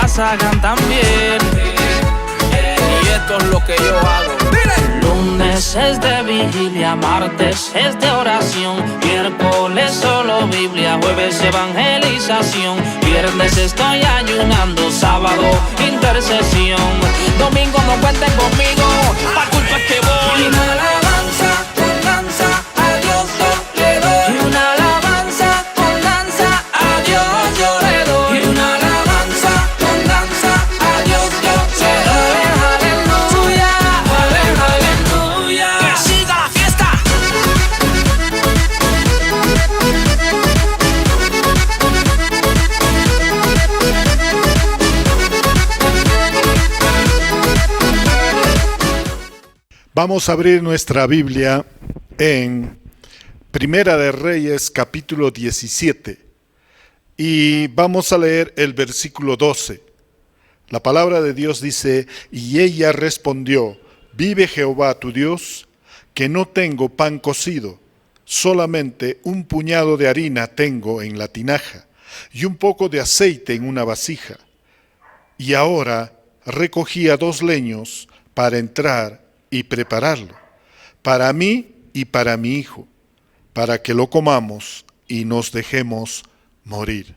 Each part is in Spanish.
las hagan también. Y esto es lo que yo hago. Lunes es de vigilia, martes es de oración, miércoles solo Biblia, jueves evangelización, viernes estoy ayunando, sábado intercesión, domingo no cuenten conmigo, pa' culpa es que voy. Y una alabanza con danza, a Dios yo le doy. Y una alabanza con danza, a Dios yo le doy. Y una alabanza con danza, a Dios yo le doy. Aleluya, aleluya. Que siga la fiesta. Vamos a abrir nuestra Biblia en Primera de Reyes, capítulo 17, y vamos a leer el versículo 12. La palabra de Dios dice: y ella respondió: vive Jehová tu Dios, que no tengo pan cocido, solamente un puñado de harina tengo en la tinaja, y un poco de aceite en una vasija. Y ahora recogía 2 leños para entrar y prepararlo, para mí y para mi hijo, para que lo comamos y nos dejemos morir.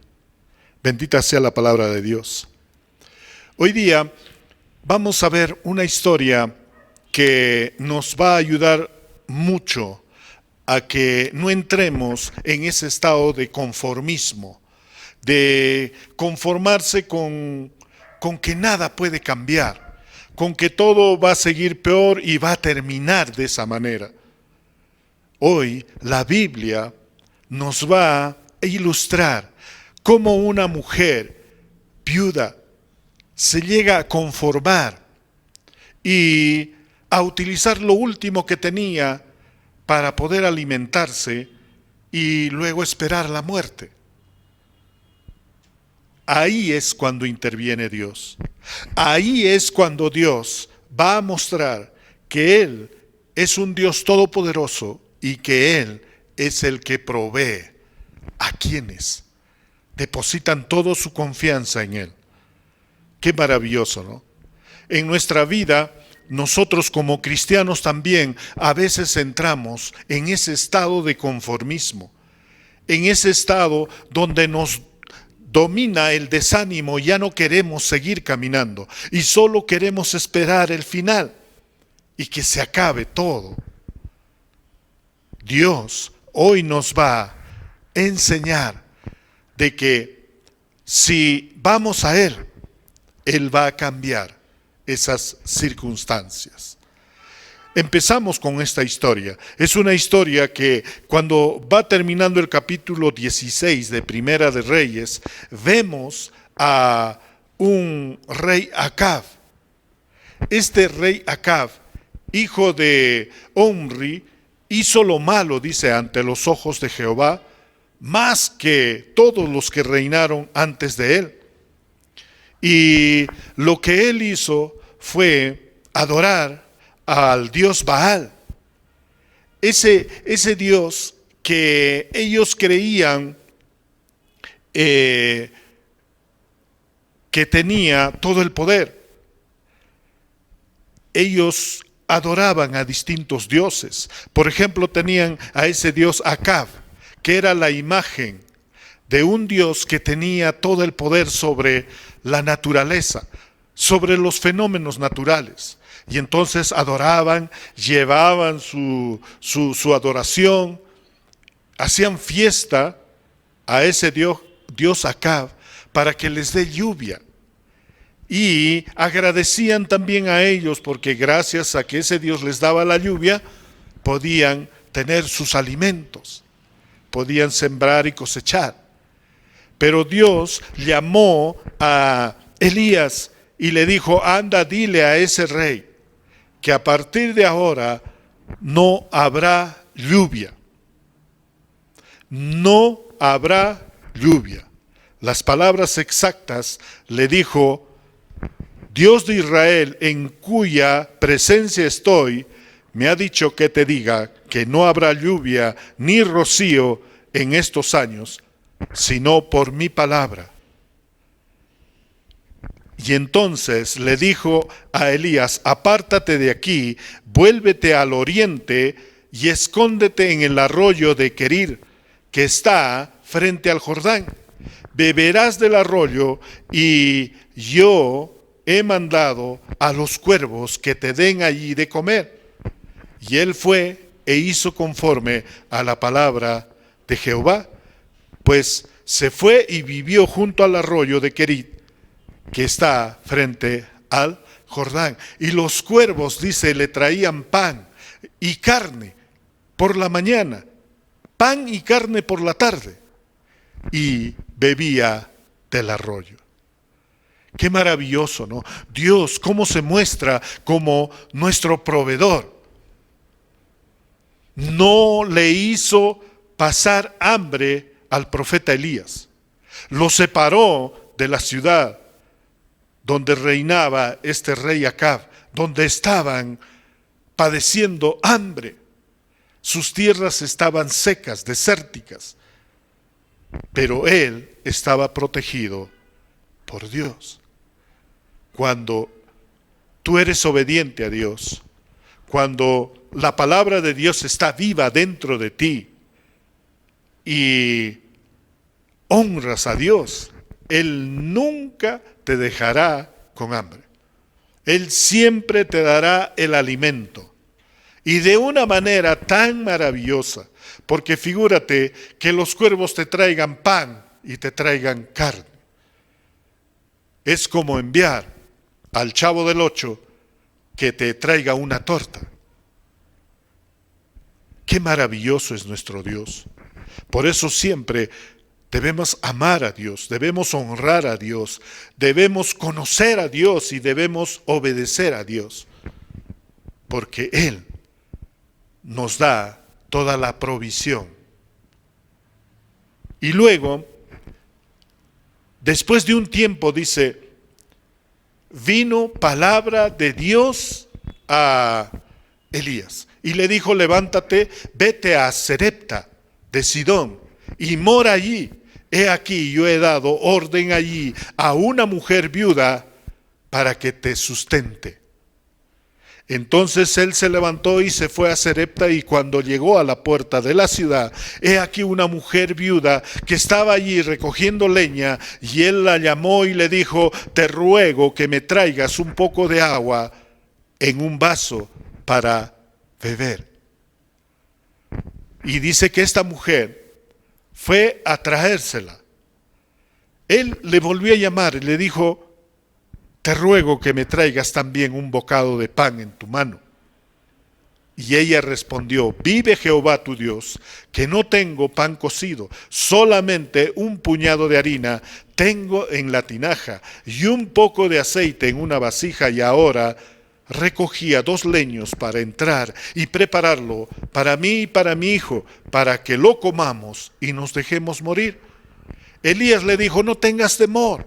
Bendita sea la palabra de Dios. Hoy día vamos a ver una historia que nos va a ayudar mucho a que no entremos en ese estado de conformismo, de conformarse con que nada puede cambiar, con que todo va a seguir peor y va a terminar de esa manera. Hoy la Biblia nos va a ilustrar cómo una mujer viuda se llega a conformar y a utilizar lo último que tenía para poder alimentarse y luego esperar la muerte. Ahí es cuando interviene Dios. Ahí es cuando Dios va a mostrar que Él es un Dios todopoderoso y que Él es el que provee a quienes depositan toda su confianza en Él. Qué maravilloso, ¿no? En nuestra vida, nosotros como cristianos también a veces entramos en ese estado de conformismo, en ese estado donde nos domina el desánimo, ya no queremos seguir caminando y solo queremos esperar el final y que se acabe todo. Dios hoy nos va a enseñar de que si vamos a Él, Él va a cambiar esas circunstancias. Empezamos con esta historia. Es una historia que cuando va terminando el capítulo 16 de Primera de Reyes, vemos a un rey Acab. Este rey Acab, hijo de Omri, hizo lo malo, dice, ante los ojos de Jehová, más que todos los que reinaron antes de él. Y lo que él hizo fue adorar al dios Baal, ese dios que ellos creían que tenía todo el poder. Ellos adoraban a distintos dioses. Por ejemplo, tenían a ese dios Acab, que era la imagen de un dios que tenía todo el poder sobre la naturaleza, sobre los fenómenos naturales. Y entonces adoraban, llevaban su adoración, hacían fiesta a ese dios Acab para que les dé lluvia. Y agradecían también a ellos porque gracias a que ese Dios les daba la lluvia, podían tener sus alimentos, podían sembrar y cosechar. Pero Dios llamó a Elías y le dijo: anda, dile a ese rey que a partir de ahora no habrá lluvia. No habrá lluvia. Las palabras exactas le dijo: Dios de Israel, en cuya presencia estoy, me ha dicho que te diga que no habrá lluvia ni rocío en estos años, sino por mi palabra. Y entonces le dijo a Elías: apártate de aquí, vuélvete al oriente y escóndete en el arroyo de Querir, que está frente al Jordán. Beberás del arroyo, y yo he mandado a los cuervos que te den allí de comer. Y él fue e hizo conforme a la palabra de Jehová, pues se fue y vivió junto al arroyo de Querit, que está frente al Jordán. Y los cuervos, dice, le traían pan y carne por la mañana, pan y carne por la tarde, y bebía del arroyo. Qué maravilloso, ¿no? Dios, cómo se muestra como nuestro proveedor. No le hizo pasar hambre al profeta Elías. Lo separó de la ciudad donde reinaba este rey Acab, donde estaban padeciendo hambre. Sus tierras estaban secas, desérticas, pero él estaba protegido por Dios. Cuando tú eres obediente a Dios, cuando la palabra de Dios está viva dentro de ti y honras a Dios, Él nunca te dejará con hambre. Él siempre te dará el alimento, y de una manera tan maravillosa, porque figúrate que los cuervos te traigan pan y te traigan carne. Es como enviar al Chavo del Ocho que te traiga una torta. Qué maravilloso es nuestro Dios. Por eso siempre debemos amar a Dios, debemos honrar a Dios, debemos conocer a Dios y debemos obedecer a Dios, porque Él nos da toda la provisión. Y luego, después de un tiempo, dice, vino palabra de Dios a Elías y le dijo: levántate, vete a Sarepta de Sidón y mora allí. He aquí, yo he dado orden allí a una mujer viuda para que te sustente. Entonces él se levantó y se fue a Sarepta, y cuando llegó a la puerta de la ciudad, he aquí una mujer viuda que estaba allí recogiendo leña, y él la llamó y le dijo: te ruego que me traigas un poco de agua en un vaso para beber. Y dice que esta mujer fue a traérsela. Él le volvió a llamar y le dijo: te ruego que me traigas también un bocado de pan en tu mano. Y ella respondió: vive Jehová tu Dios, que no tengo pan cocido, solamente un puñado de harina tengo en la tinaja y un poco de aceite en una vasija, y ahora recogía 2 leños para entrar y prepararlo para mí y para mi hijo, para que lo comamos y nos dejemos morir. Elías le dijo: no tengas temor,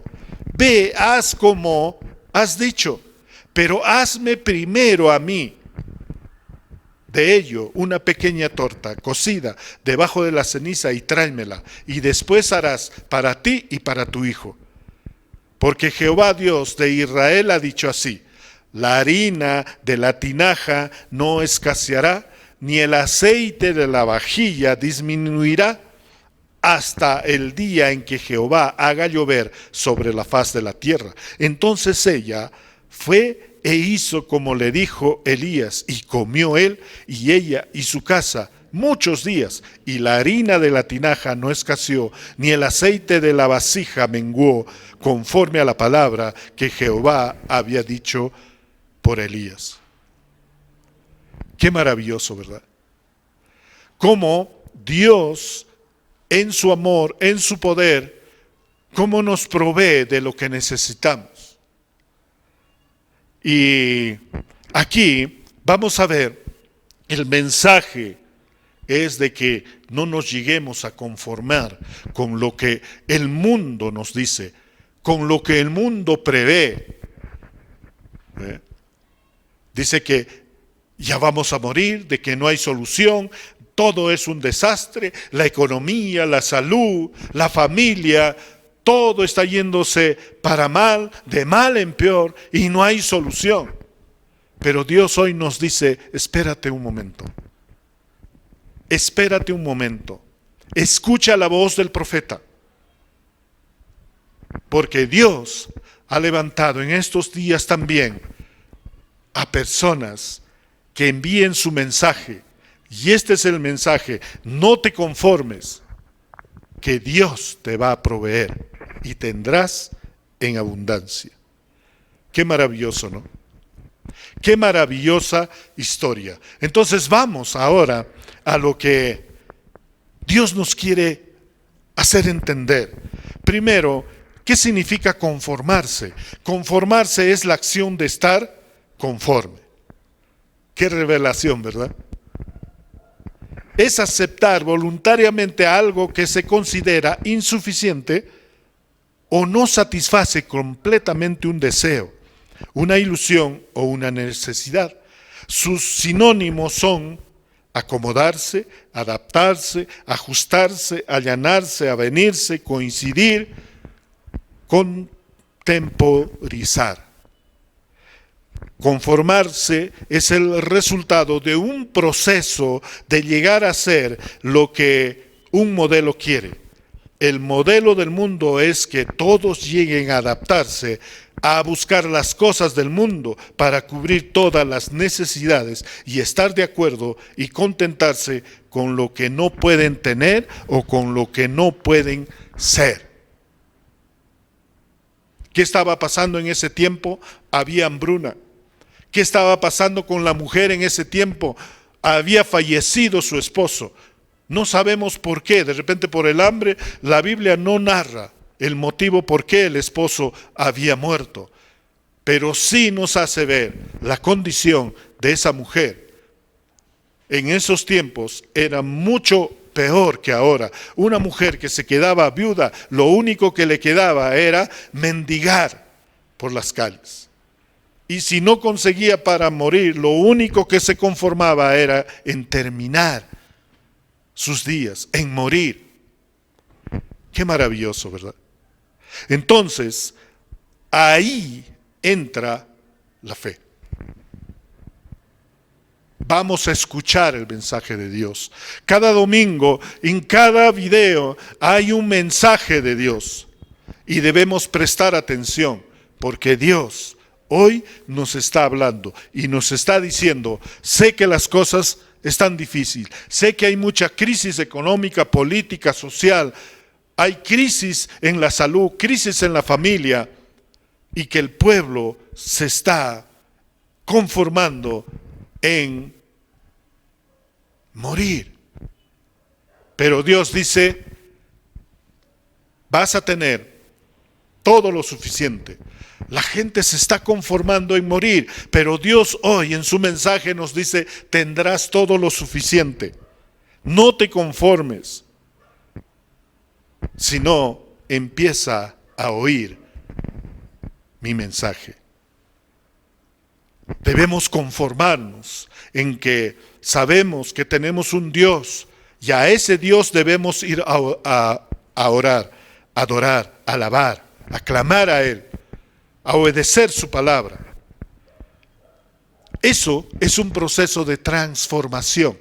ve, haz como has dicho, pero hazme primero a mí de ello una pequeña torta cocida debajo de la ceniza y tráemela, y después harás para ti y para tu hijo. Porque Jehová Dios de Israel ha dicho así: la harina de la tinaja no escaseará, ni el aceite de la vajilla disminuirá, hasta el día en que Jehová haga llover sobre la faz de la tierra. Entonces ella fue e hizo como le dijo Elías, y comió él y ella y su casa muchos días, y la harina de la tinaja no escaseó, ni el aceite de la vasija menguó, conforme a la palabra que Jehová había dicho por Elías. Qué maravilloso, ¿verdad? Cómo Dios, en su amor, en su poder, cómo nos provee de lo que necesitamos. Y aquí vamos a ver, el mensaje es de que no nos lleguemos a conformar con lo que el mundo nos dice, con lo que el mundo prevé. Dice que ya vamos a morir, de que no hay solución, todo es un desastre, la economía, la salud, la familia, Todo está yéndose para mal, de mal en peor, y no hay solución. Pero Dios hoy nos dice, espérate un momento. Espérate un momento. Escucha la voz del profeta. Porque Dios ha levantado en estos días también a personas que envíen su mensaje. Y este es el mensaje: no te conformes, que Dios te va a proveer y tendrás en abundancia. Qué maravilloso, ¿no? Qué maravillosa historia. Entonces vamos ahora a lo que Dios nos quiere hacer entender. Primero, ¿qué significa conformarse? Conformarse es la acción de estar conforme. Qué revelación, ¿verdad? Es aceptar voluntariamente algo que se considera insuficiente o no satisface completamente un deseo, una ilusión o una necesidad. Sus sinónimos son acomodarse, adaptarse, ajustarse, allanarse, avenirse, coincidir, contemporizar. Conformarse es el resultado de un proceso de llegar a ser lo que un modelo quiere. El modelo del mundo es que todos lleguen a adaptarse, a buscar las cosas del mundo para cubrir todas las necesidades y estar de acuerdo y contentarse con lo que no pueden tener o con lo que no pueden ser. ¿Qué estaba pasando en ese tiempo? Había hambruna. ¿Qué estaba pasando con la mujer en ese tiempo? Había fallecido su esposo. No sabemos por qué, de repente por el hambre. La Biblia no narra el motivo por qué el esposo había muerto, pero sí nos hace ver la condición de esa mujer. En esos tiempos era mucho peor que ahora. Una mujer que se quedaba viuda, lo único que le quedaba era mendigar por las calles. Y si no conseguía para morir, lo único que se conformaba era en terminar sus días, en morir. Qué maravilloso, ¿verdad? Entonces, ahí entra la fe. Vamos a escuchar el mensaje de Dios. Cada domingo, en cada video, hay un mensaje de Dios. Y debemos prestar atención, porque Dios hoy nos está hablando y nos está diciendo: sé que las cosas están difíciles, sé que hay mucha crisis económica, política, social, hay crisis en la salud, crisis en la familia, y que el pueblo se está conformando en morir. Pero Dios dice: vas a tener todo lo suficiente. La gente se está conformando en morir, pero Dios hoy en su mensaje nos dice: tendrás todo lo suficiente. No te conformes, sino empieza a oír mi mensaje. Debemos conformarnos en que sabemos que tenemos un Dios, y a ese Dios debemos ir a orar, adorar, alabar, a clamar a Él, a obedecer su palabra. Eso es un proceso de transformación.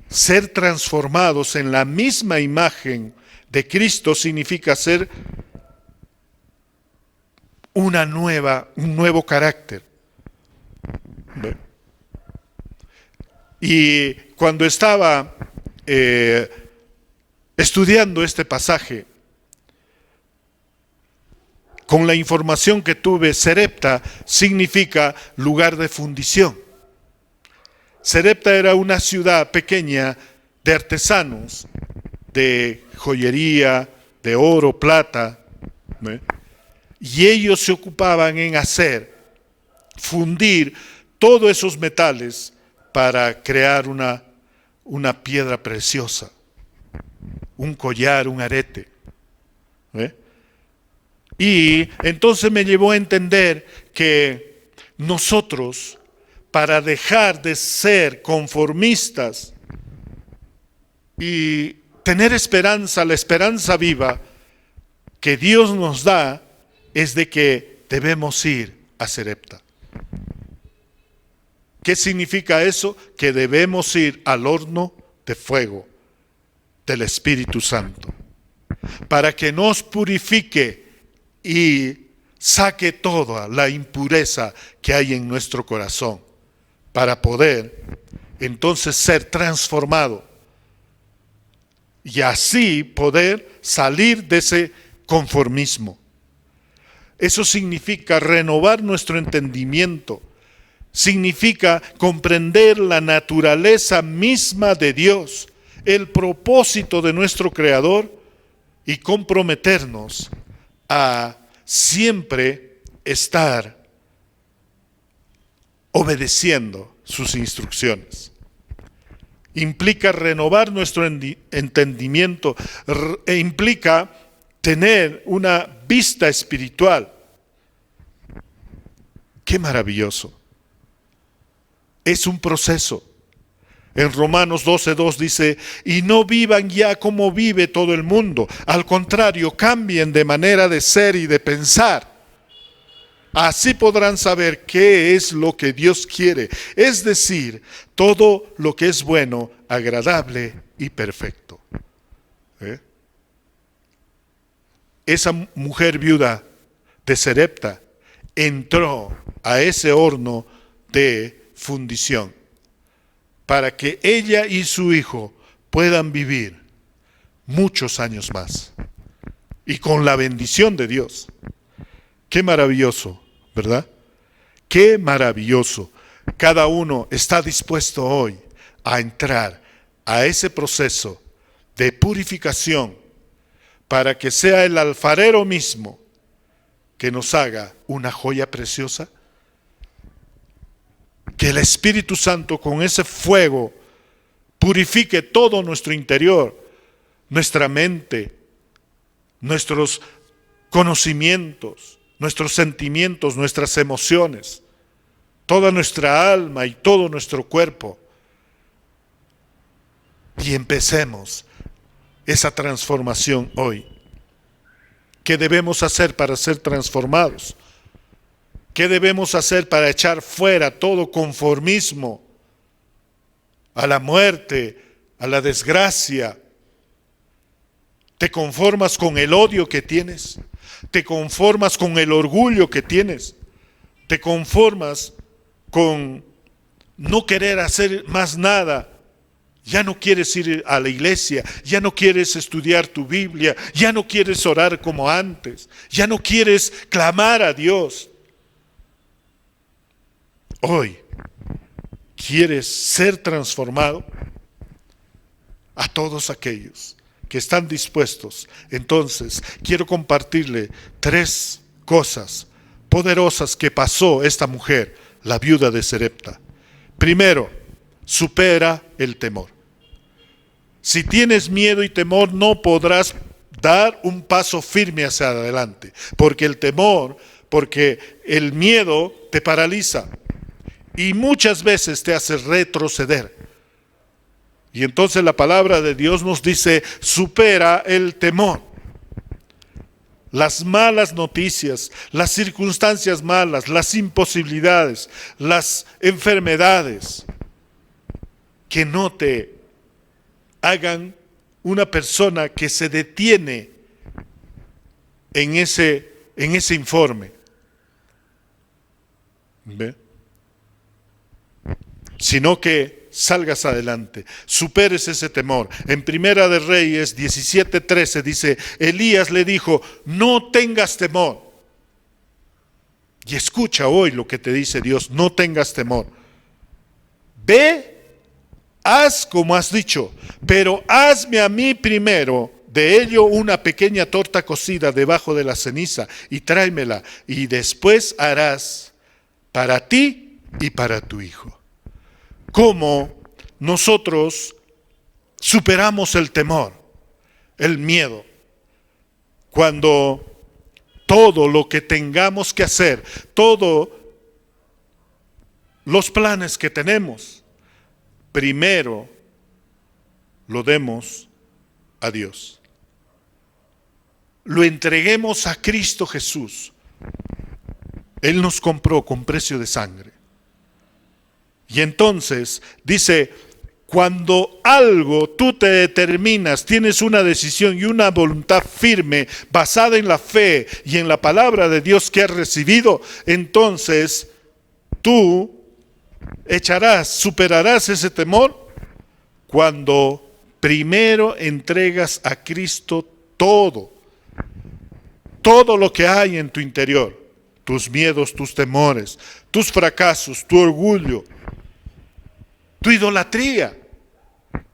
Ser transformados en la misma imagen de Cristo significa ser un nuevo carácter. Y cuando estaba estudiando este pasaje, con la información que tuve, Sarepta significa lugar de fundición. Sarepta era una ciudad pequeña de artesanos, de joyería, de oro, plata, ¿no? Y ellos se ocupaban en fundir todos esos metales para crear una piedra preciosa, un collar, un arete, ¿no? Y entonces me llevó a entender que nosotros, para dejar de ser conformistas y tener esperanza, la esperanza viva, que Dios nos da es de que debemos ir a Sarepta. ¿Qué significa eso? Que debemos ir al horno de fuego del Espíritu Santo para que nos purifique y saque toda la impureza que hay en nuestro corazón, para poder entonces ser transformado y así poder salir de ese conformismo. Eso significa renovar nuestro entendimiento, significa comprender la naturaleza misma de Dios, el propósito de nuestro Creador y comprometernos a siempre estar obedeciendo sus instrucciones. Implica renovar nuestro entendimiento e implica tener una vista espiritual. ¡Qué maravilloso! Es un proceso. En Romanos 12:2 dice, y no vivan ya como vive todo el mundo. Al contrario, cambien de manera de ser y de pensar. Así podrán saber qué es lo que Dios quiere, es decir, todo lo que es bueno, agradable y perfecto. Esa mujer viuda de Sarepta entró a ese horno de fundición para que ella y su hijo puedan vivir muchos años más y con la bendición de Dios. Qué maravilloso, ¿verdad? Qué maravilloso. Cada uno está dispuesto hoy a entrar a ese proceso de purificación para que sea el alfarero mismo que nos haga una joya preciosa. Que el Espíritu Santo con ese fuego purifique todo nuestro interior, nuestra mente, nuestros conocimientos, nuestros sentimientos, nuestras emociones, toda nuestra alma y todo nuestro cuerpo. Y empecemos esa transformación hoy. ¿Qué debemos hacer para ser transformados? ¿Qué debemos hacer para echar fuera todo conformismo a la muerte, a la desgracia? ¿Te conformas con el odio que tienes? ¿Te conformas con el orgullo que tienes? ¿Te conformas con no querer hacer más nada? Ya no quieres ir a la iglesia, ya no quieres estudiar tu Biblia, ya no quieres orar como antes, ya no quieres clamar a Dios. Hoy, ¿quieres ser transformado? A todos aquellos que están dispuestos, entonces quiero compartirle 3 cosas poderosas que pasó esta mujer, la viuda de Sarepta. Primero, supera el temor. Si tienes miedo y temor, no podrás dar un paso firme hacia adelante, porque el miedo te paraliza y muchas veces te hace retroceder. Y entonces la palabra de Dios nos dice, supera el temor. Las malas noticias, las circunstancias malas, las imposibilidades, las enfermedades, que no te hagan una persona que se detiene en ese informe. ¿Ve? Sino que salgas adelante, superes ese temor. En Primera de Reyes 17:13 dice, Elías le dijo, no tengas temor. Y escucha hoy lo que te dice Dios, no tengas temor. Ve, haz como has dicho, pero hazme a mí primero de ello una pequeña torta cocida debajo de la ceniza y tráemela, y después harás para ti y para tu hijo. ¿Cómo nosotros superamos el temor, el miedo? Cuando todo lo que tengamos que hacer, todos los planes que tenemos, primero lo demos a Dios. lo entreguemos a Cristo Jesús. Él nos compró con precio de sangre. Y entonces dice, cuando algo tú te determinas, tienes una decisión y una voluntad firme basada en la fe y en la palabra de Dios que has recibido, entonces tú superarás ese temor cuando primero entregas a Cristo todo lo que hay en tu interior, tus miedos, tus temores, tus fracasos, tu orgullo, tu idolatría,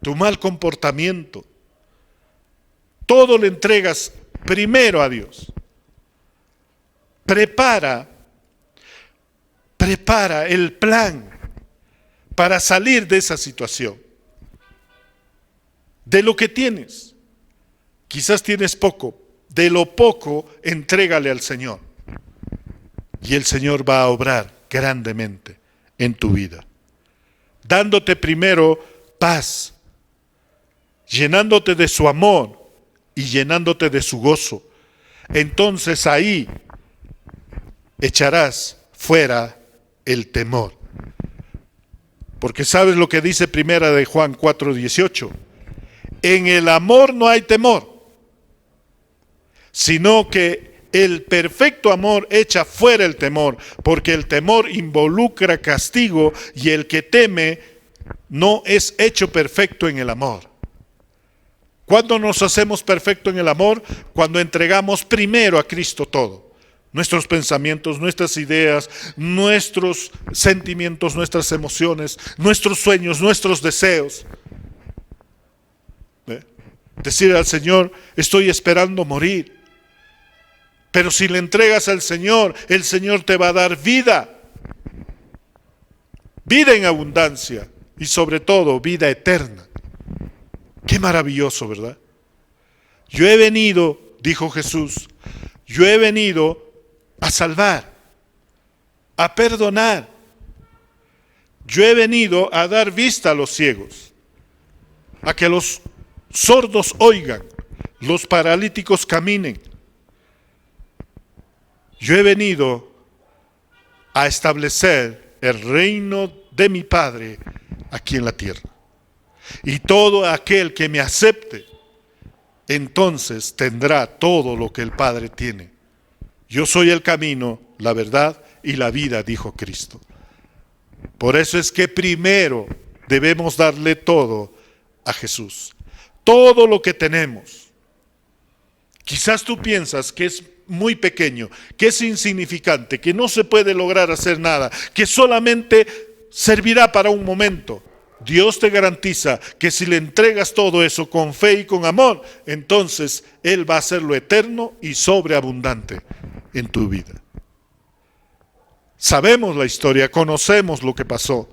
tu mal comportamiento. Todo le entregas primero a Dios. Prepara el plan para salir de esa situación. De lo que tienes, quizás tienes poco, de lo poco entrégale al Señor. Y el Señor va a obrar grandemente en tu vida, dándote primero paz, llenándote de su amor y llenándote de su gozo. Entonces ahí echarás fuera el temor. Porque sabes lo que dice primera de Juan 4:18. En el amor no hay temor, sino que el perfecto amor echa fuera el temor, porque el temor involucra castigo y el que teme no es hecho perfecto en el amor. ¿Cuándo nos hacemos perfecto en el amor? Cuando entregamos primero a Cristo todo. Nuestros pensamientos, nuestras ideas, nuestros sentimientos, nuestras emociones, nuestros sueños, nuestros deseos. Decir al Señor, estoy esperando morir. Pero si le entregas al Señor, el Señor te va a dar vida. Vida en abundancia y sobre todo vida eterna. Qué maravilloso, ¿verdad? Yo he venido, dijo Jesús, yo he venido a salvar, a perdonar. Yo he venido a dar vista a los ciegos, a que los sordos oigan, los paralíticos caminen. Yo he venido a establecer el reino de mi Padre aquí en la tierra. Y todo aquel que me acepte, entonces tendrá todo lo que el Padre tiene. Yo soy el camino, la verdad y la vida, dijo Cristo. Por eso es que primero debemos darle todo a Jesús. Todo lo que tenemos. Quizás tú piensas que es muy pequeño, que es insignificante, que no se puede lograr hacer nada, que solamente servirá para un momento. Dios te garantiza que si le entregas todo eso con fe y con amor, entonces Él va a hacerlo eterno y sobreabundante en tu vida. Sabemos la historia, conocemos lo que pasó,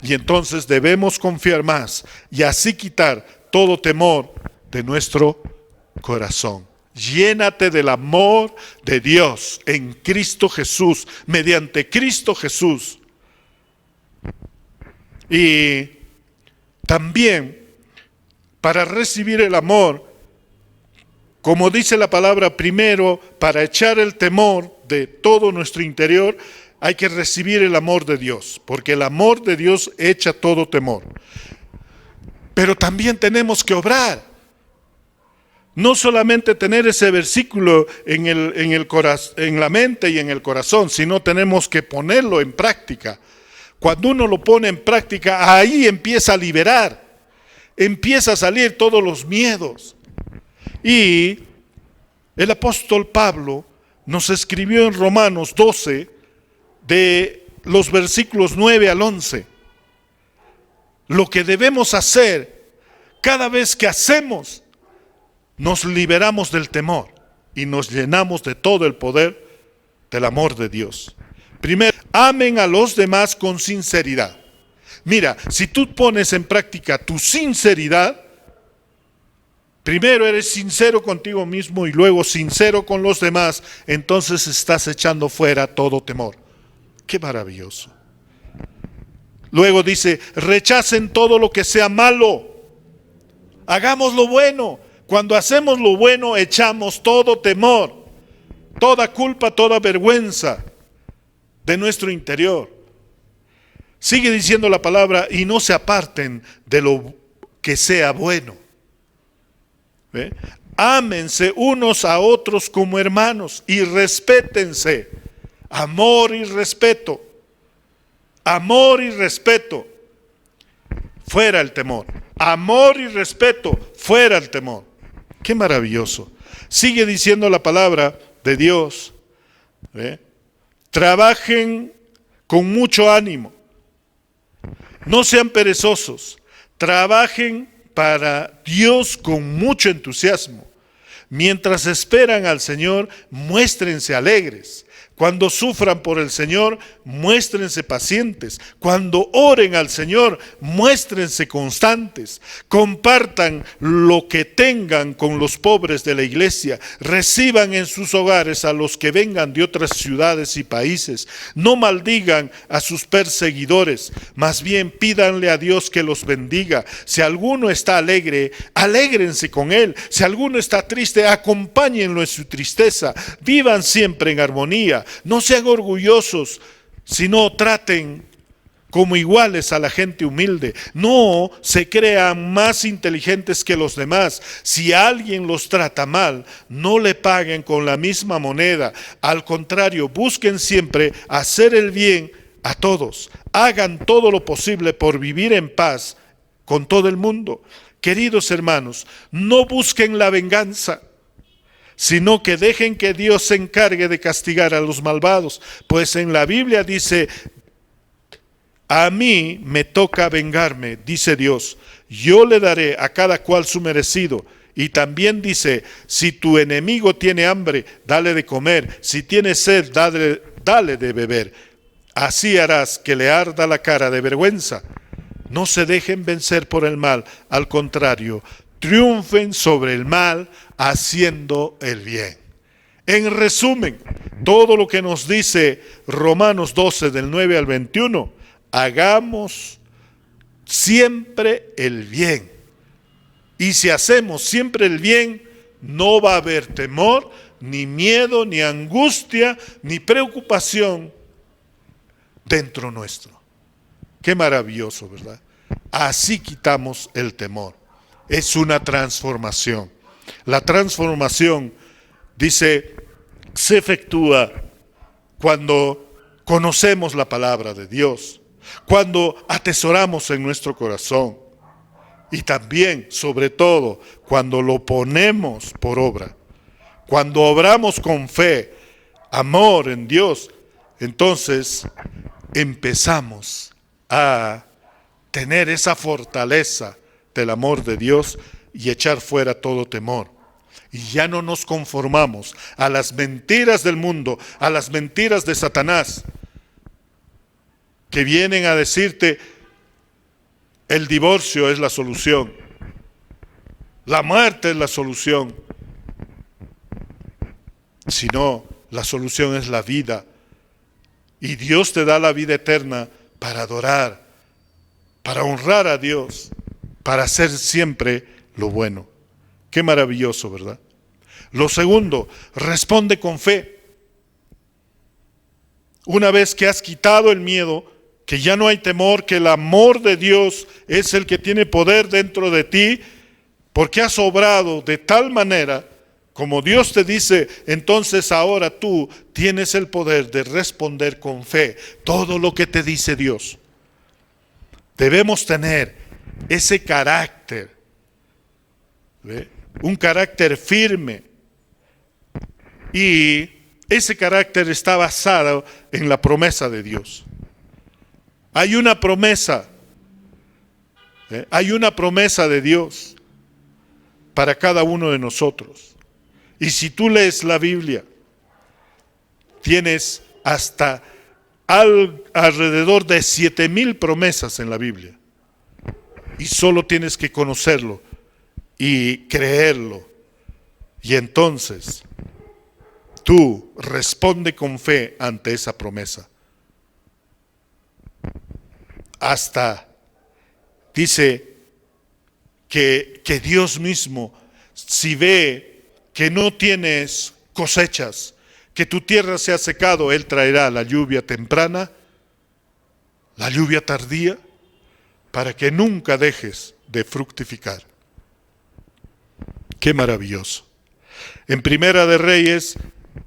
y entonces debemos confiar más y así quitar todo temor de nuestro corazón. Llénate del amor de Dios en Cristo Jesús, mediante Cristo Jesús. Y también para recibir el amor, como dice la palabra, primero para echar el temor de todo nuestro interior, hay que recibir el amor de Dios, porque el amor de Dios echa todo temor. Pero también tenemos que obrar. No solamente tener ese versículo en la mente y en el corazón, sino tenemos que ponerlo en práctica. Cuando uno lo pone en práctica, ahí empieza a liberar, empieza a salir todos los miedos. Y el apóstol Pablo nos escribió en Romanos 12, de los versículos 9 al 11, lo que debemos hacer cada vez que hacemos, nos liberamos del temor y nos llenamos de todo el poder del amor de Dios. Primero, amen a los demás con sinceridad. Mira, si tú pones en práctica tu sinceridad, primero eres sincero contigo mismo y luego sincero con los demás, entonces estás echando fuera todo temor. ¡Qué maravilloso! Luego dice, rechacen todo lo que sea malo. Hagamos lo bueno. Cuando hacemos lo bueno, echamos todo temor, toda culpa, toda vergüenza de nuestro interior. Sigue diciendo la palabra, y no se aparten de lo que sea bueno. ¿Ve? Ámense unos a otros como hermanos y respétense. Amor y respeto. Amor y respeto. Fuera el temor. Amor y respeto. Fuera el temor. Qué maravilloso. Sigue diciendo la palabra de Dios. ¿Ve? Trabajen con mucho ánimo. No sean perezosos. Trabajen para Dios con mucho entusiasmo. Mientras esperan al Señor, muéstrense alegres. Cuando sufran por el Señor, muéstrense pacientes. Cuando oren al Señor, muéstrense constantes. Compartan lo que tengan con los pobres de la iglesia. Reciban en sus hogares a los que vengan de otras ciudades y países. No maldigan a sus perseguidores. Más bien pídanle a Dios que los bendiga. Si alguno está alegre, alégrense con él. Si alguno está triste, acompáñenlo en su tristeza. Vivan siempre en armonía. No sean orgullosos, sino traten como iguales a la gente humilde. No se crean más inteligentes que los demás. Si alguien los trata mal, no le paguen con la misma moneda. Al contrario, busquen siempre hacer el bien a todos. Hagan todo lo posible por vivir en paz con todo el mundo. Queridos hermanos, no busquen la venganza, sino que dejen que Dios se encargue de castigar a los malvados. Pues en la Biblia dice, a mí me toca vengarme, dice Dios. Yo le daré a cada cual su merecido. Y también dice, si tu enemigo tiene hambre, dale de comer. Si tiene sed, dale de beber. Así harás que le arda la cara de vergüenza. No se dejen vencer por el mal, al contrario, triunfen sobre el mal haciendo el bien. En resumen, todo lo que nos dice Romanos 12 del 9 al 21, hagamos siempre el bien. Y si hacemos siempre el bien, no va a haber temor, ni miedo, ni angustia, ni preocupación dentro nuestro. Qué maravilloso, ¿verdad? Así quitamos el temor. Es una transformación. La transformación, dice, se efectúa cuando conocemos la palabra de Dios, cuando atesoramos en nuestro corazón y también, sobre todo, cuando lo ponemos por obra. Cuando obramos con fe, amor en Dios, entonces empezamos a tener esa fortaleza del amor de Dios y echar fuera todo temor. Y ya no nos conformamos a las mentiras del mundo, a las mentiras de Satanás, que vienen a decirte, el divorcio es la solución, la muerte es la solución, sino la solución es la vida. Y Dios te da la vida eterna para adorar, para honrar a Dios, para hacer siempre lo bueno. Qué maravilloso, ¿verdad? Lo segundo, responde con fe. Una vez que has quitado el miedo, que ya no hay temor, que el amor de Dios es el que tiene poder dentro de ti, porque has obrado de tal manera como Dios te dice, entonces ahora tú tienes el poder de responder con fe todo lo que te dice Dios. Debemos tener ese carácter, ¿ve? Un carácter firme, y ese carácter está basado en la promesa de Dios. Hay una promesa, hay una promesa de Dios para cada uno de nosotros. Y si tú lees la Biblia, tienes hasta alrededor de 7,000 promesas en la Biblia. Y solo tienes que conocerlo y creerlo. Y entonces tú responde con fe ante esa promesa. Hasta dice que Dios mismo si ve que no tienes cosechas, que tu tierra se ha secado, Él traerá la lluvia temprana, la lluvia tardía, para que nunca dejes de fructificar. Qué maravilloso. En Primera de Reyes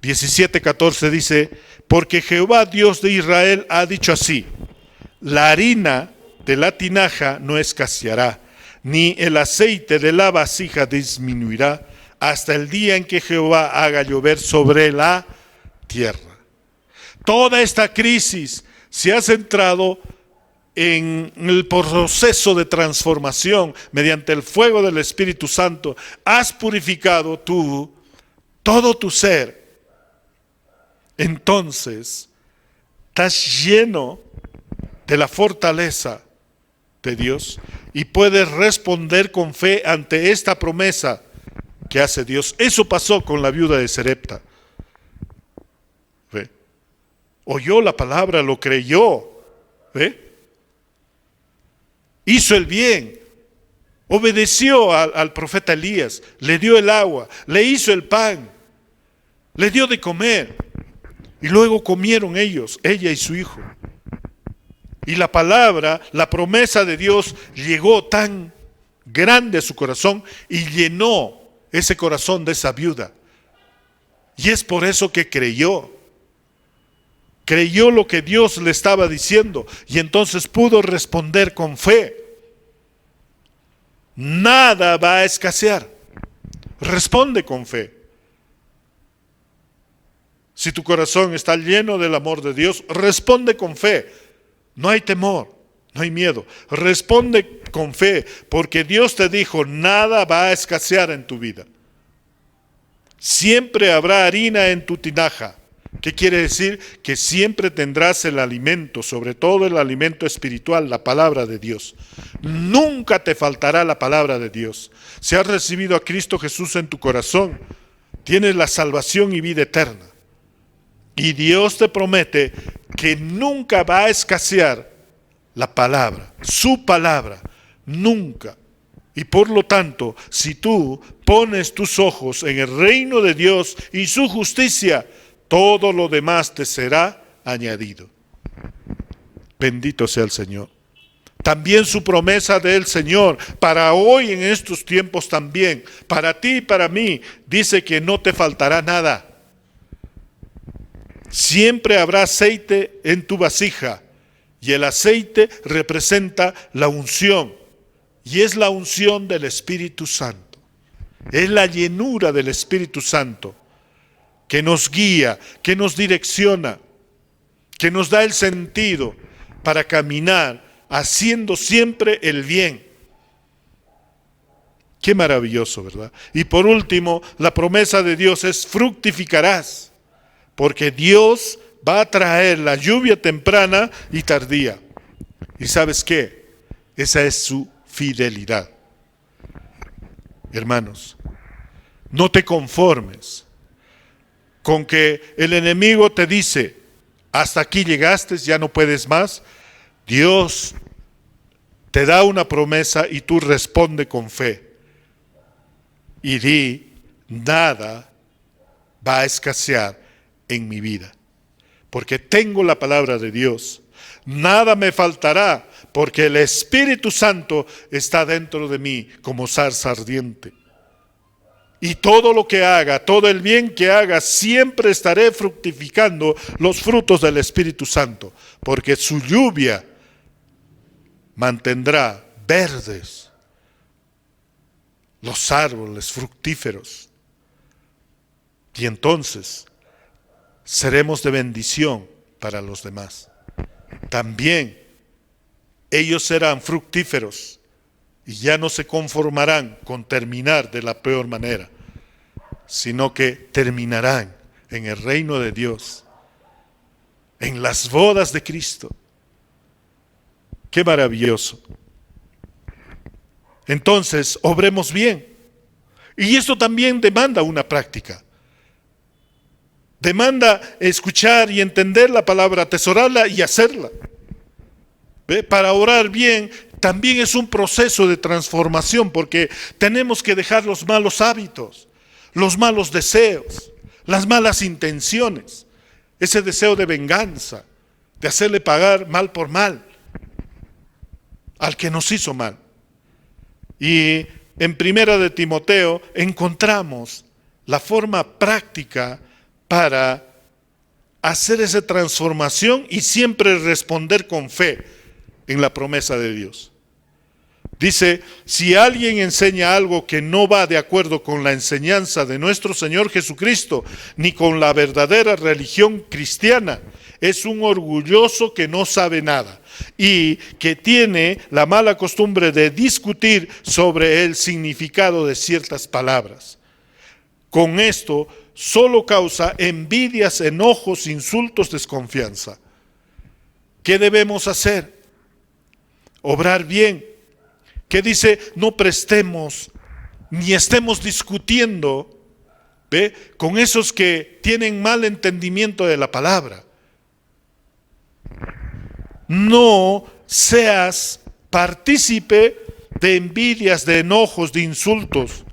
17:14 dice: porque Jehová Dios de Israel ha dicho así: la harina de la tinaja no escaseará, ni el aceite de la vasija disminuirá, hasta el día en que Jehová haga llover sobre la tierra. Toda esta crisis se ha centrado en el proceso de transformación mediante el fuego del Espíritu Santo. Has purificado tú todo tu ser. Entonces, estás lleno de la fortaleza de Dios y puedes responder con fe ante esta promesa que hace Dios. Eso pasó con la viuda de Sarepta. ¿Ve? Oyó la palabra, lo creyó. ¿Ve? Hizo el bien, obedeció al profeta Elías, le dio el agua, le hizo el pan, le dio de comer, y luego comieron ellos, ella y su hijo. Y la palabra, la promesa de Dios llegó tan grande a su corazón y llenó ese corazón de esa viuda. Y es por eso que creyó lo que Dios le estaba diciendo y entonces pudo responder con fe. Nada va a escasear. Responde con fe. Si tu corazón está lleno del amor de Dios, responde con fe. No hay temor, no hay miedo. Responde con fe, porque Dios te dijo, nada va a escasear en tu vida. Siempre habrá harina en tu tinaja. ¿Qué quiere decir? Que siempre tendrás el alimento, sobre todo el alimento espiritual, la palabra de Dios. Nunca te faltará la palabra de Dios. Si has recibido a Cristo Jesús en tu corazón, tienes la salvación y vida eterna. Y Dios te promete que nunca va a escasear la palabra, su palabra, nunca. Y por lo tanto, si tú pones tus ojos en el reino de Dios y su justicia, todo lo demás te será añadido. Bendito sea el Señor. También su promesa del Señor, para hoy en estos tiempos también, para ti y para mí, dice que no te faltará nada. Siempre habrá aceite en tu vasija, y el aceite representa la unción, y es la unción del Espíritu Santo. Es la llenura del Espíritu Santo que nos guía, que nos direcciona, que nos da el sentido para caminar haciendo siempre el bien. Qué maravilloso, ¿verdad? Y por último, la promesa de Dios es fructificarás, porque Dios va a traer la lluvia temprana y tardía. ¿Y sabes qué? Esa es su fidelidad. Hermanos, no te conformes con que el enemigo te dice, hasta aquí llegaste, ya no puedes más. Dios te da una promesa y tú responde con fe. Y di, nada va a escasear en mi vida, porque tengo la palabra de Dios. Nada me faltará, porque el Espíritu Santo está dentro de mí como zarza ardiente. Y todo lo que haga, todo el bien que haga, siempre estaré fructificando los frutos del Espíritu Santo, porque su lluvia mantendrá verdes los árboles fructíferos. Y entonces seremos de bendición para los demás. También ellos serán fructíferos y ya no se conformarán con terminar de la peor manera, sino que terminarán en el reino de Dios, en las bodas de Cristo. ¡Qué maravilloso! Entonces, obremos bien. Y esto también demanda una práctica. Demanda escuchar y entender la palabra, atesorarla y hacerla. ¿Ve? Para orar bien también es un proceso de transformación, porque tenemos que dejar los malos hábitos, los malos deseos, las malas intenciones, ese deseo de venganza, de hacerle pagar mal por mal al que nos hizo mal. Y en Primera de Timoteo encontramos la forma práctica para hacer esa transformación y siempre responder con fe en la promesa de Dios. Dice, si alguien enseña algo que no va de acuerdo con la enseñanza de nuestro Señor Jesucristo, ni con la verdadera religión cristiana, es un orgulloso que no sabe nada y que tiene la mala costumbre de discutir sobre el significado de ciertas palabras. Con esto solo causa envidias, enojos, insultos, desconfianza. ¿Qué debemos hacer? Obrar bien. ¿Qué dice? No prestemos ni estemos discutiendo, ¿ve?, con esos que tienen mal entendimiento de la palabra. No seas partícipe de envidias, de enojos, de insultos.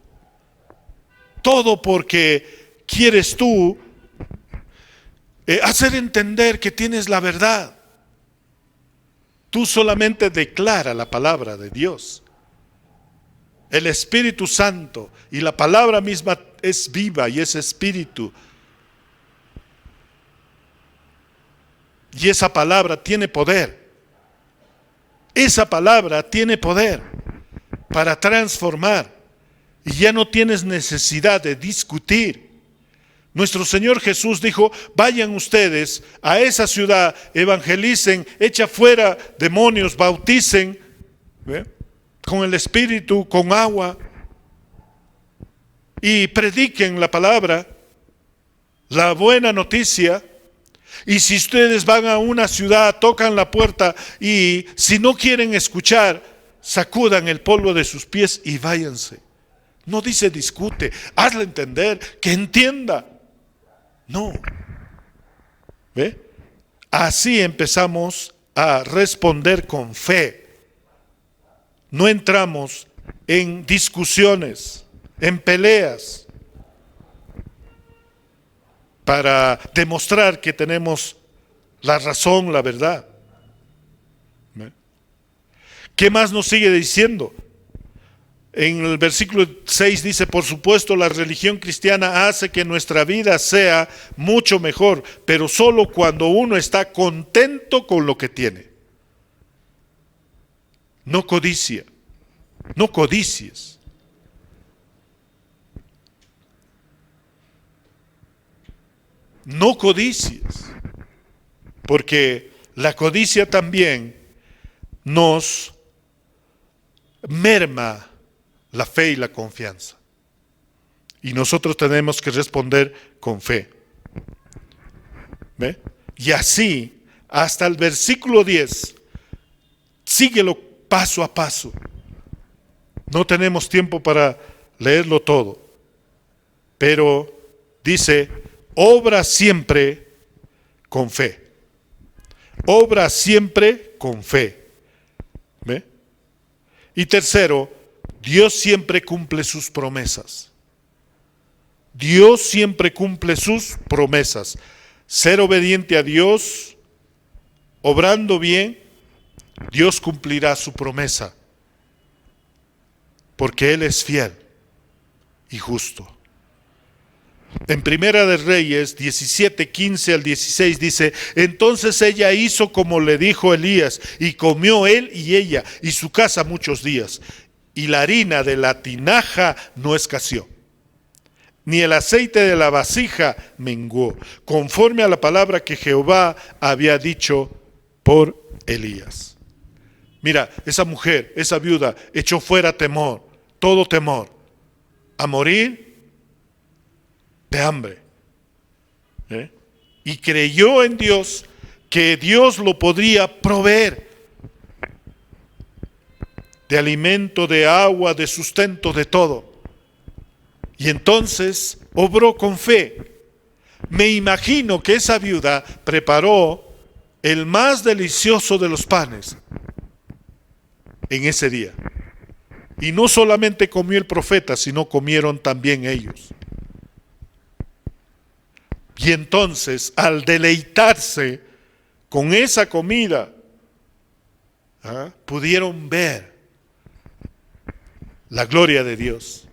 Todo porque quieres tú hacer entender que tienes la verdad. Tú solamente declara la palabra de Dios. El Espíritu Santo y la palabra misma es viva y es espíritu. Y esa palabra tiene poder. Esa palabra tiene poder para transformar. Y ya no tienes necesidad de discutir. Nuestro Señor Jesús dijo, vayan ustedes a esa ciudad, evangelicen, echen fuera demonios, bauticen, ¿ve?, con el Espíritu, con agua, y prediquen la palabra, la buena noticia. Y si ustedes van a una ciudad, tocan la puerta y si no quieren escuchar, sacudan el polvo de sus pies y váyanse. No dice discute, hazle entender, que entienda. No. ¿Ve? Así empezamos a responder con fe. No entramos en discusiones, en peleas, para demostrar que tenemos la razón, la verdad. ¿Ve? ¿Qué más nos sigue diciendo? En el versículo 6 dice, por supuesto, la religión cristiana hace que nuestra vida sea mucho mejor, pero solo cuando uno está contento con lo que tiene. No codicia, no codicies. No codicies, porque la codicia también nos merma la fe y la confianza. Y nosotros tenemos que responder con fe. ¿Ve? Y así, hasta el versículo 10, síguelo paso a paso. No tenemos tiempo para leerlo todo. Pero dice, obra siempre con fe. Obra siempre con fe. ¿Ve? Y tercero, Dios siempre cumple sus promesas. Dios siempre cumple sus promesas. Ser obediente a Dios, obrando bien, Dios cumplirá su promesa. Porque Él es fiel y justo. En Primera de Reyes 17, 15 al 16 dice, entonces ella hizo como le dijo Elías, y comió él y ella y su casa muchos días. Y la harina de la tinaja no escaseó, ni el aceite de la vasija menguó, conforme a la palabra que Jehová había dicho por Elías. Mira, esa mujer, esa viuda, echó fuera temor, todo temor, a morir de hambre. Y creyó en Dios, que Dios lo podría proveer de alimento, de agua, de sustento, de todo. Y entonces obró con fe. Me imagino que esa viuda preparó el más delicioso de los panes, en ese día. Y no solamente comió el profeta, sino comieron también ellos. Y entonces, al deleitarse con esa comida, pudieron ver la gloria de Dios,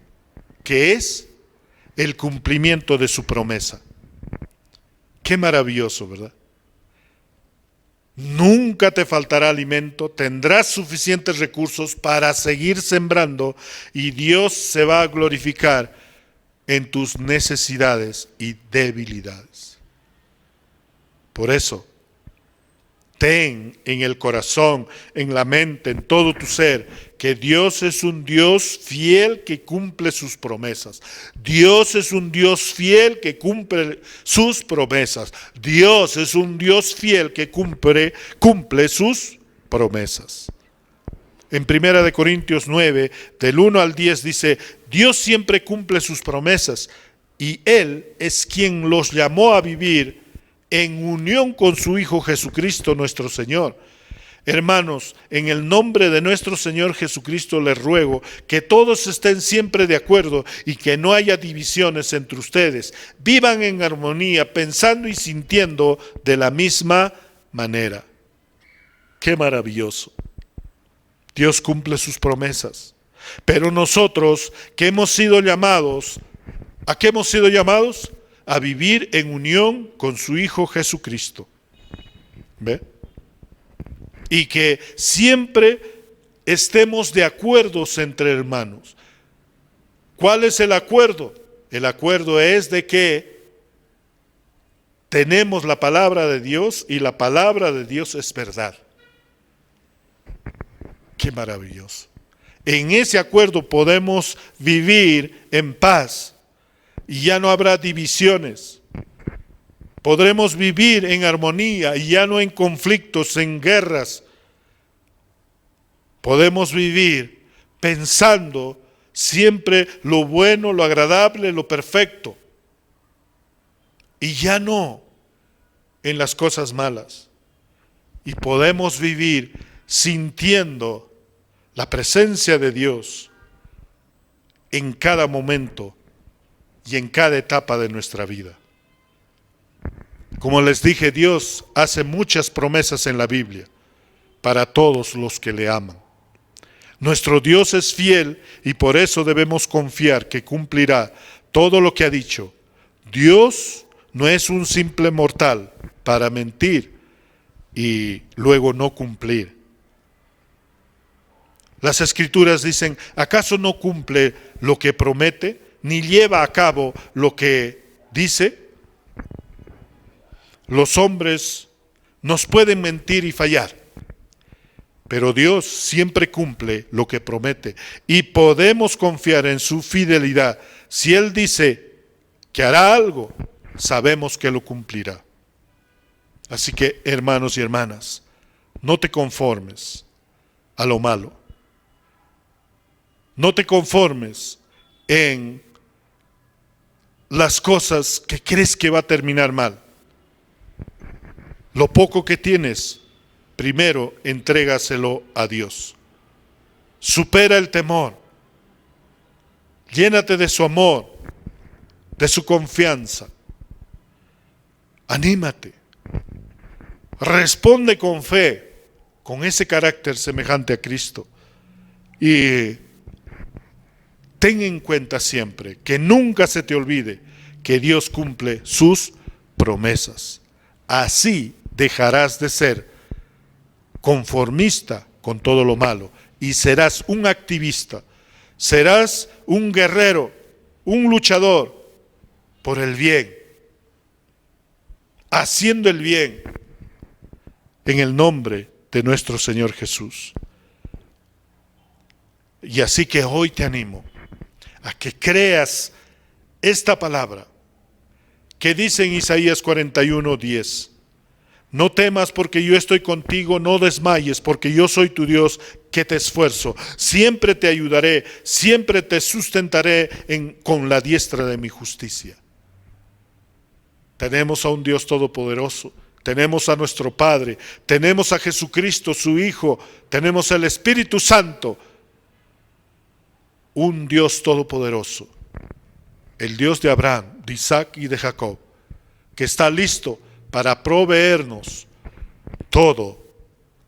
que es el cumplimiento de su promesa. Qué maravilloso, ¿verdad? Nunca te faltará alimento, tendrás suficientes recursos para seguir sembrando y Dios se va a glorificar en tus necesidades y debilidades. Por eso, ten en el corazón, en la mente, en todo tu ser, que Dios es un Dios fiel que cumple sus promesas. Dios es un Dios fiel que cumple sus promesas. Dios es un Dios fiel que cumple sus promesas. En 1 Corintios 9, del 1 al 10 dice, Dios siempre cumple sus promesas y Él es quien los llamó a vivir en unión con su Hijo Jesucristo nuestro Señor. Hermanos, en el nombre de nuestro Señor Jesucristo les ruego que todos estén siempre de acuerdo y que no haya divisiones entre ustedes. Vivan en armonía, pensando y sintiendo de la misma manera. ¡Qué maravilloso! Dios cumple sus promesas. Pero nosotros que hemos sido llamados, ¿a qué hemos sido llamados? A vivir en unión con su Hijo Jesucristo. ¿Ve? Y que siempre estemos de acuerdo entre hermanos. ¿Cuál es el acuerdo? El acuerdo es de que tenemos la palabra de Dios y la palabra de Dios es verdad. ¡Qué maravilloso! En ese acuerdo podemos vivir en paz. Y ya no habrá divisiones. Podremos vivir en armonía y ya no en conflictos, en guerras. Podemos vivir pensando siempre lo bueno, lo agradable, lo perfecto. Y ya no en las cosas malas. Y podemos vivir sintiendo la presencia de Dios en cada momento y en cada etapa de nuestra vida. Como les dije, Dios hace muchas promesas en la Biblia para todos los que le aman. Nuestro Dios es fiel y por eso debemos confiar que cumplirá todo lo que ha dicho. Dios no es un simple mortal para mentir y luego no cumplir. Las Escrituras dicen, ¿acaso no cumple lo que promete? Ni lleva a cabo lo que dice. Los hombres nos pueden mentir y fallar, pero Dios siempre cumple lo que promete y podemos confiar en su fidelidad. Si Él dice que hará algo, sabemos que lo cumplirá. Así que, hermanos y hermanas, no te conformes a lo malo. No te conformes en las cosas que crees que va a terminar mal. Lo poco que tienes, primero entrégaselo a Dios. Supera el temor. Llénate de su amor, de su confianza. Anímate. Responde con fe, con ese carácter semejante a Cristo. Y ten en cuenta siempre que nunca se te olvide que Dios cumple sus promesas. Así dejarás de ser conformista con todo lo malo y serás un activista, serás un guerrero, un luchador por el bien, haciendo el bien en el nombre de nuestro Señor Jesús. Y así que hoy te animo a que creas esta palabra que dice en Isaías 41:10. No temas porque yo estoy contigo, no desmayes porque yo soy tu Dios que te esfuerzo. Siempre te ayudaré, siempre te sustentaré con la diestra de mi justicia. Tenemos a un Dios todopoderoso tenemos a nuestro Padre, tenemos a Jesucristo, su Hijo, tenemos el Espíritu Santo, un Dios todopoderoso, el Dios de Abraham, de Isaac y de Jacob, que está listo para proveernos todo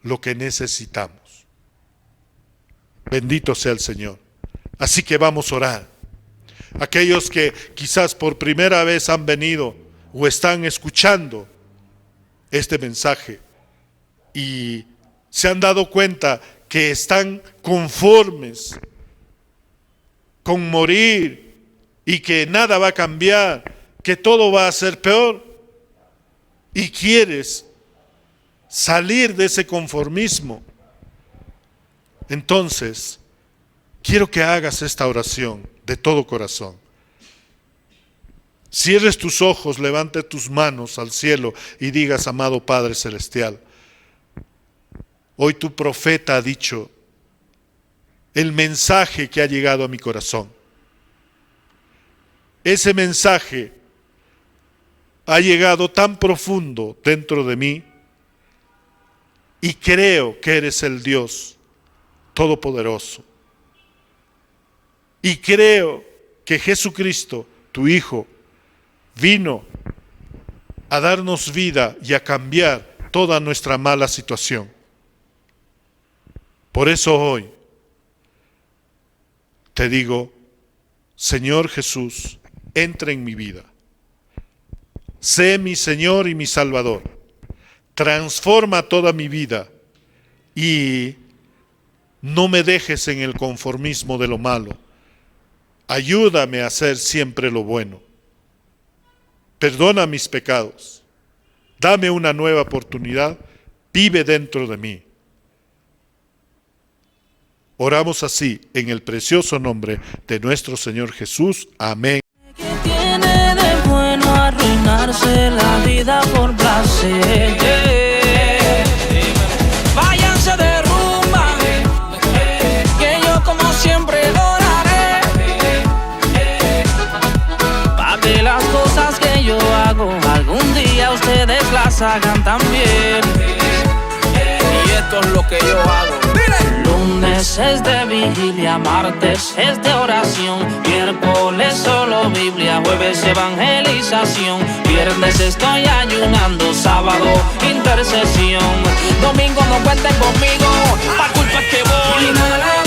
lo que necesitamos. Bendito sea el Señor. Así que vamos a orar. Aquellos que quizás por primera vez han venido o están escuchando este mensaje y se han dado cuenta que están conformes con morir y que nada va a cambiar, que todo va a ser peor, y quieres salir de ese conformismo, entonces quiero que hagas esta oración de todo corazón. Cierres tus ojos, levante tus manos al cielo y digas: amado Padre Celestial, hoy tu profeta ha dicho el mensaje que ha llegado a mi corazón. Ese mensaje ha llegado tan profundo dentro de mí y creo que eres el Dios Todopoderoso. Y creo que Jesucristo, tu Hijo, vino a darnos vida y a cambiar toda nuestra mala situación. Por eso hoy te digo: Señor Jesús, entra en mi vida. Sé mi Señor y mi Salvador. Transforma toda mi vida y no me dejes en el conformismo de lo malo. Ayúdame a hacer siempre lo bueno. Perdona mis pecados. Dame una nueva oportunidad. Vive dentro de mí. Oramos así en el precioso nombre de nuestro Señor Jesús. Amén. ¿Qué tiene de bueno arruinarse la vida por placer? Váyanse de rumba, que yo como siempre oraré. Pa' que las cosas que yo hago algún día ustedes las hagan también. Y esto es lo que yo hago. Lunes es de vigilia, martes es de oración, miércoles solo Biblia, jueves evangelización, viernes estoy ayunando, sábado intercesión, domingo no cuenten conmigo, pa' culpa que voy.